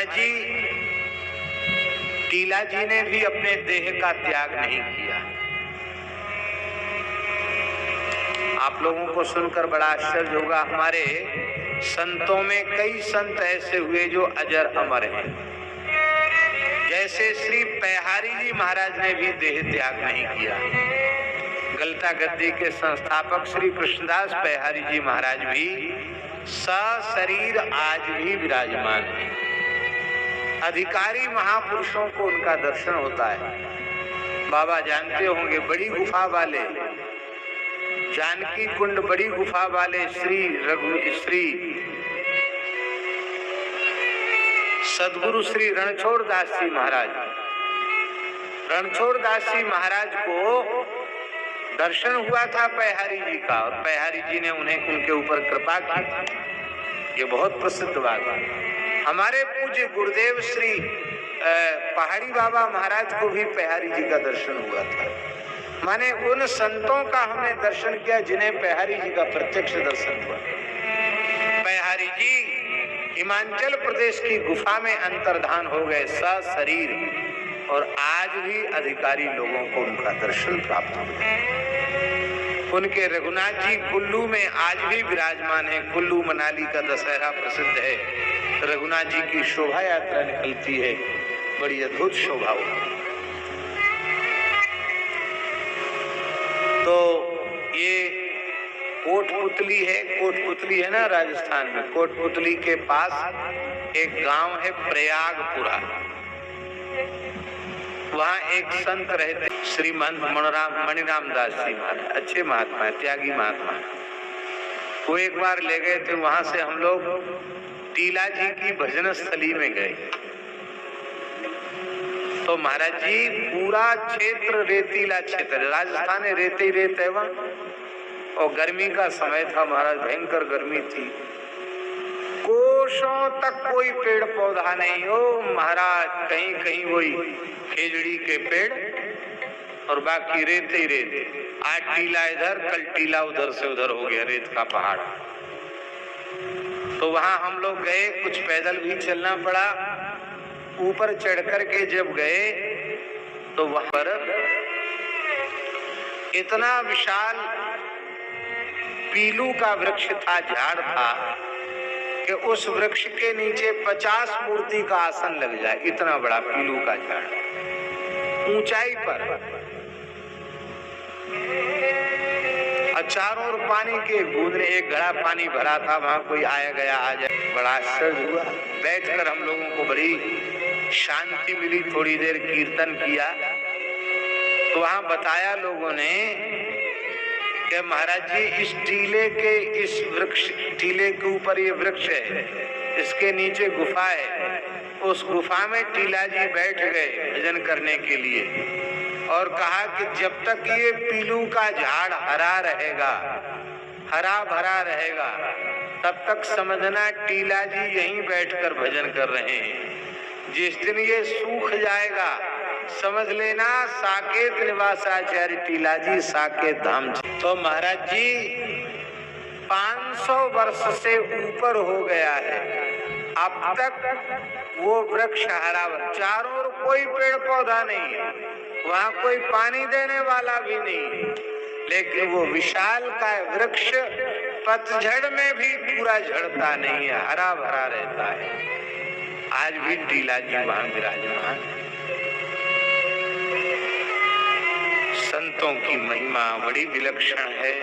महाराज जी, टीला जी ने भी अपने देह का त्याग नहीं किया। आप लोगों को सुनकर बड़ा आश्चर्य होगा, हमारे संतों में कई संत ऐसे हुए जो अजर अमर हैं। जैसे श्री पैहारी जी महाराज ने भी देह त्याग नहीं किया। गलता गद्दी के संस्थापक श्री कृष्णदास पैहारी जी महाराज भी सशरीर आज भी विराजमान है। अधिकारी महापुरुषों को उनका दर्शन होता है। बाबा जानते होंगे, बड़ी गुफा वाले, जानकी कुंड बड़ी गुफा वाले श्री सदगुरु श्री रणछोड़ दास जी महाराज, रणछोड़ दास जी महाराज को दर्शन हुआ था पैहारी जी का, और पैहारी जी ने उन्हें उनके ऊपर कृपा की। ये बहुत प्रसिद्ध बात है। हमारे पूज्य गुरुदेव श्री पहाड़ी बाबा महाराज को भी पैहारी जी का दर्शन हुआ था। माने उन संतों का हमने दर्शन किया जिन्हें पैहारी जी का प्रत्यक्ष दर्शन हुआ। पैहारी जी हिमाचल प्रदेश की गुफा में अंतर्धान हो गए सशरीर, और आज भी अधिकारी लोगों को उनका दर्शन प्राप्त हुआ। उनके रघुनाथ जी कुल्लू में आज भी विराजमान है। कुल्लू मनाली का दशहरा प्रसिद्ध है। रघुनाथ जी की शोभा यात्रा निकलती है, बड़ी अद्भुत शोभा होती है। तो ये कोटपुतली है, कोटपुतली है ना राजस्थान में। कोटपुतली के पास एक गांव है प्रयागपुरा, वहाँ एक संत रहते श्रीमंत मणिराम दास जी महाराज, अच्छे महात्मा है, त्यागी महात्मा। वो एक बार ले गए थे, वहां से हम लोग टीला जी की भजन स्थली में गए। तो महाराज जी पूरा क्षेत्र रेतीला क्षेत्र, राजस्थान में रेत ही रेत है वहाँ, और गर्मी का समय था महाराज, भयंकर गर्मी थी। कोसों तक कोई पेड़ पौधा नहीं हो महाराज, कहीं कहीं वही खेजड़ी के पेड़ और बाकी रेत ही रेत। आज टीला इधर, कल टीला उधर से उधर हो गया, रेत का पहाड़। तो वहां हम लोग गए, कुछ पैदल भी चलना पड़ा। ऊपर चढ़ कर के जब गए तो वहां पर इतना विशाल पीलू का वृक्ष था, झाड़ था, कि उस वृक्ष के नीचे 50 मूर्ति का आसन लग जाए, इतना बड़ा पीलू का झाड़ ऊंचाई पर। चारों ओर पानी के बूंदे, एक घड़ा पानी भरा था, वहां कोई आया गया आ जाए। बड़ा आश्चर्य हुआ। बैठकर हम लोगों को बड़ी शांति मिली। थोड़ी देर कीर्तन किया तो वहां बताया लोगों ने कि महाराज जी इस टीले के, इस वृक्ष टीले के ऊपर ये वृक्ष है, इसके नीचे गुफा है। उस गुफा में टीला जी बैठ गए भजन करने के लिए, और कहा कि जब तक ये पीलू का झाड़ हरा रहेगा, हरा भरा रहेगा, तब तक समझना टीला जी यहीं बैठकर भजन कर रहे हैं। जिस दिन ये सूख जाएगा, समझ लेना साकेत निवासाचार्य टीला जी साकेत धाम। तो महाराज जी 500 वर्ष से ऊपर हो गया है, अब तक वो वृक्ष हरा भरा, चारों ओर कोई पेड़ पौधा नहीं है, वहाँ कोई पानी देने वाला भी नहीं, लेकिन वो विशाल का वृक्ष पतझड़ में भी पूरा झड़ता नहीं है, हरा भरा रहता है। आज भी टीला जी वहाँ विराजमान। संतों की महिमा बड़ी विलक्षण है।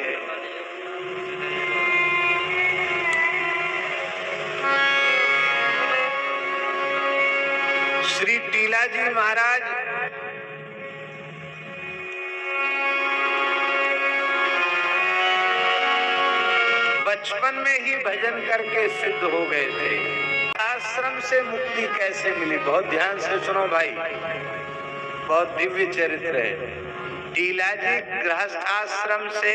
श्री टीला जी महाराज बचपन में ही भजन करके सिद्ध हो गए थे। आश्रम से मुक्ति कैसे मिली, बहुत ध्यान से सुनो भाई, बहुत दिव्य चरित्र है। टीला जी गृहस्थ आश्रम से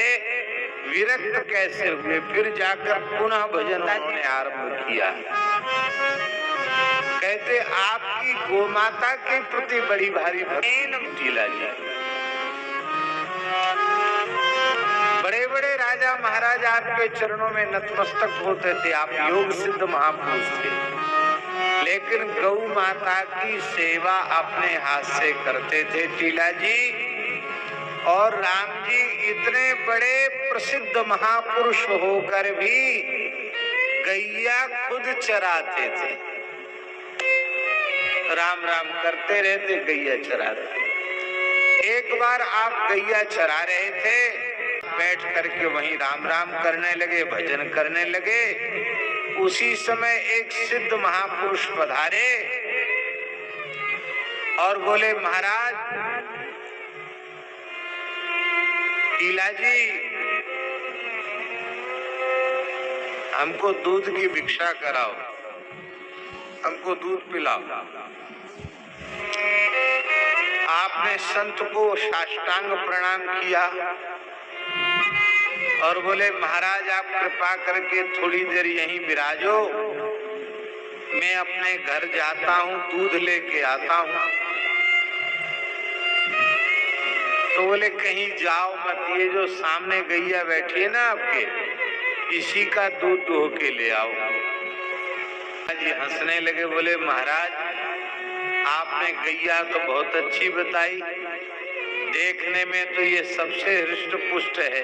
विरक्त कैसे हुए, फिर जाकर पुनः भजन ने आरंभ किया। कहते आपकी गोमाता के प्रति बड़ी भारी भक्ति टीला जी। बड़े बड़े राजा महाराज आपके चरणों में नतमस्तक होते थे, आप योग सिद्ध महापुरुष थे, लेकिन गौ माता की सेवा अपने हाथ से करते थे टीला जी। और राम जी इतने बड़े प्रसिद्ध महापुरुष होकर भी गैया खुद चराते थे। राम राम करते रहते, गैया चराते। एक बार आप गैया चरा रहे थे, बैठ करके वहीं राम राम करने लगे, भजन करने लगे। उसी समय एक सिद्ध महापुरुष पधारे और बोले, महाराज टीला जी, हमको दूध की भिक्षा कराओ, हमको दूध पिलाओ। आपने संत को साष्टांग प्रणाम किया और बोले, महाराज आप कृपा करके थोड़ी देर यहीं विराजो, मैं अपने घर जाता हूँ, दूध लेके आता हूँ। तो बोले, कहीं जाओ मत, ये जो सामने गैया बैठी है ना आपके, इसी का दूध दुह के ले आओ। जी हंसने लगे, बोले, महाराज आपने गैया तो बहुत अच्छी बताई, देखने में तो ये सबसे हृष्ट पुष्ट है,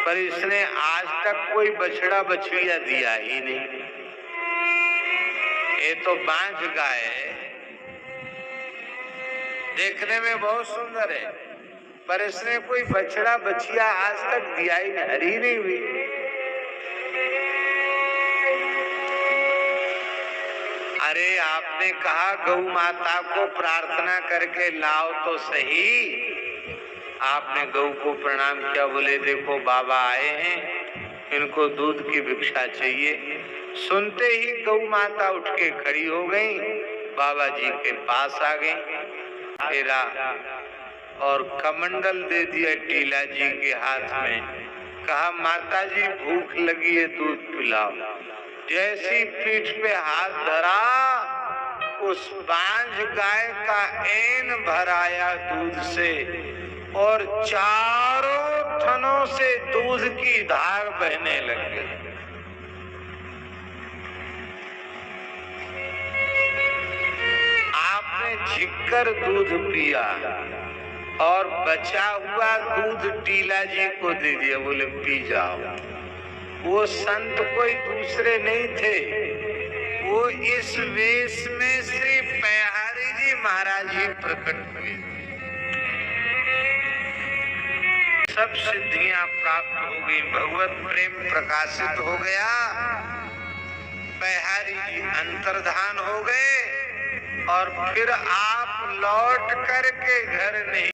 पर इसने आज तक कोई बछड़ा बछड़िया दिया ही नहीं। ये तो बांझ गाय है, देखने में बहुत सुंदर है, पर इसने कोई बछड़ा बछिया आज तक दिया ही नहीं, हरी नहीं हुई। अरे आपने कहा गौ माता को प्रार्थना करके लाओ तो सही। आपने गौ को प्रणाम किया, बोले, देखो बाबा आए हैं, इनको दूध की भिक्षा चाहिए। सुनते ही गौ माता उठ के खड़ी हो गई, बाबा जी के पास आ गई, फेरा और कमंडल दे दिया टीला जी के हाथ में। कहा, माता जी भूख लगी है, दूध पिलाओ। जैसी पीठ पे हाथ धरा, उस बांझ गाय का ऐन भराया दूध से और चारों थनों से दूध की धार बहने लग गई। आपने झिककर दूध पिया और बचा हुआ दूध टीला जी को दे दिया, बोले पी जाओ। वो संत कोई दूसरे नहीं थे, वो इस वेश में श्री पैहारी जी महाराज ही प्रकट हुए। सब सिद्धियां प्राप्त हो गई, भगवत प्रेम प्रकाशित हो गया, पैहारी जी अंतर्धान हो गए और फिर आप लौट करके घर नहीं